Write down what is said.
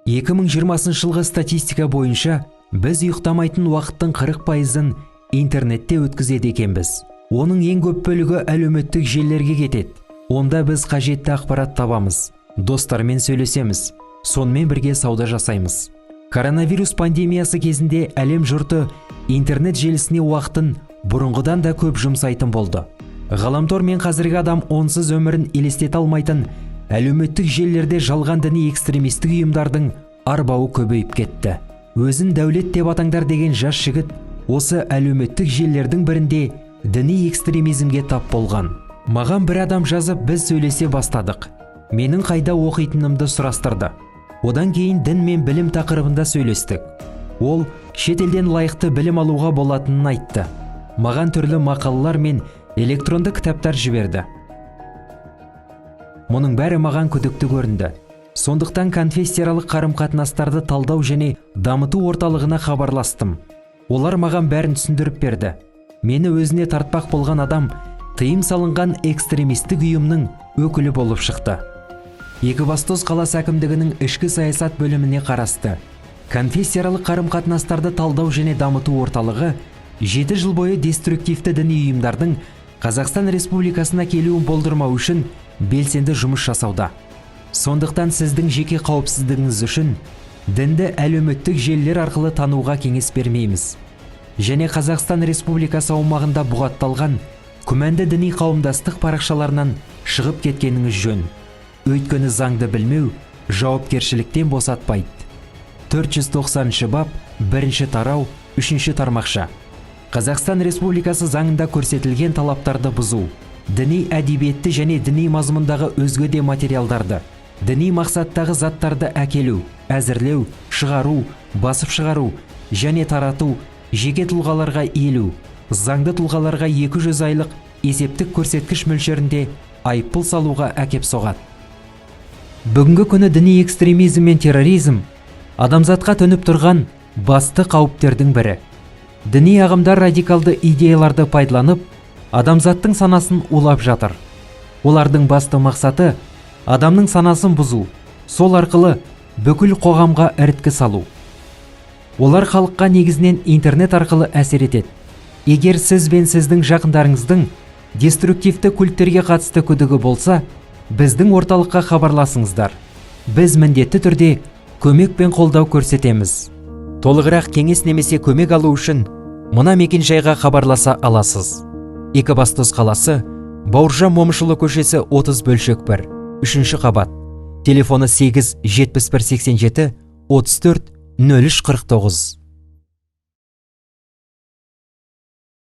2020 жылғы статистика бойынша біз ұйықтамайтын уақыттың 40%-ын интернетте өткізеді екенбіз. Оның ең көп бөлігі әлеуметтік желілерге кетеді. Онда біз қажетті ақпарат табамыз, достармен сөйлесеміз, сонымен бірге сауда жасаймыз. Коронавирус пандемиясы кезінде әлем жұрты интернет желісіне уақытын бұрынғыдан да көп жұмсайтын болды. Ғаламтор мен қазіргі адам онсыз өмірін елестете алмайтын әлеуметтік желілерде жалған діни экстремистік ұйымдардың арбауы көбейіп кетті. Өзін дәулет деп атаңдар деген жас жігіт осы әлеуметтік желілердің бірінде діни экстремизмге тап болған. Маған бір адам жазып, біз сөйлесе бастадық. Менің қайда оқитынымды сұрастырды. Одан кейін дін мен білім тақырыбында сөйлестік. Ол шетелден лайықты білім алуға болатынын айтты. Маған түрлі мақалалар мен электронды кітаптар жіберді. Мұның бәрі маған күдікті көрінді. Сондықтан конфессияаралық қарым-қатынастарды талдау және дамыту орталығына хабарластым. Олар маған бәрін түсіндіріп берді. Мені өзіне тартпақ болған адам тыйым салынған экстремистік ұйымның өкілі болып шықты. Екібастұз қаласы әкімдігінің ішкі саясат бөліміне қарасты конфессияаралық қарым-қатынастарды талдау және дамыту орталығы 7 жыл бойы деструктивті діни ұйымдардың Қазақстан Республикасына келуін болдырмау үшін белсенді жұмыс жасауда. Сондықтан сіздің жеке қауіпсіздігіңіз үшін дінді әлеуметтік желілер арқылы тануға кеңес бермейміз. Және Қазақстан Республикасы аумағында бұғатталған күмәнді діни қауымдастық парақшаларынан шығып кеткеніңіз жөн. Өйткені заңды білмеу жауапкершіліктен босатпайды. 490 бап, 1 тарау, 3 тармақша. Қазақстан Республикасы заңында көрсетілген талаптарды бұзу, діни әдебиетті және діни мазмұндағы өзге де материалдарды, діни мақсаттағы заттарды әкелу, әзірлеу, шығару, басып шығару және тарату, жеке тұлғаларға иелу, заңды тұлғаларға 200 айлық есептік көрсеткіш мөлшерінде айыппұл салуға әкеп соғады. Бүгінгі күні діни экстремизм мен терроризм адамзатқа төніп тұрған басты қауіптердің бірі. Діни ағымдар радикалды идеяларды пайдаланып, адамзаттың санасын улап жатыр. Олардың басты мақсаты адамның санасын бұзу, сол арқылы бүкіл қоғамға іріткі салу. Олар халыққа негізінен интернет арқылы әсер етеді. Егер сіз бен сіздің жақындарыңыздың деструктивті культтерге қатысты күдігі болса, біздің орталыққа хабарласыңыздар. Біз міндетті түрде көмек пен қолдау көрсетеміз. Толығырақ кеңес немесе көмек алу үшін мына мекенжайға хабарласа аласыз. Екібастұз қаласы, Бауыржан Момышұлы көшесі 30/1, 3 қабат. Телефоны 8 71 87 34 03 49.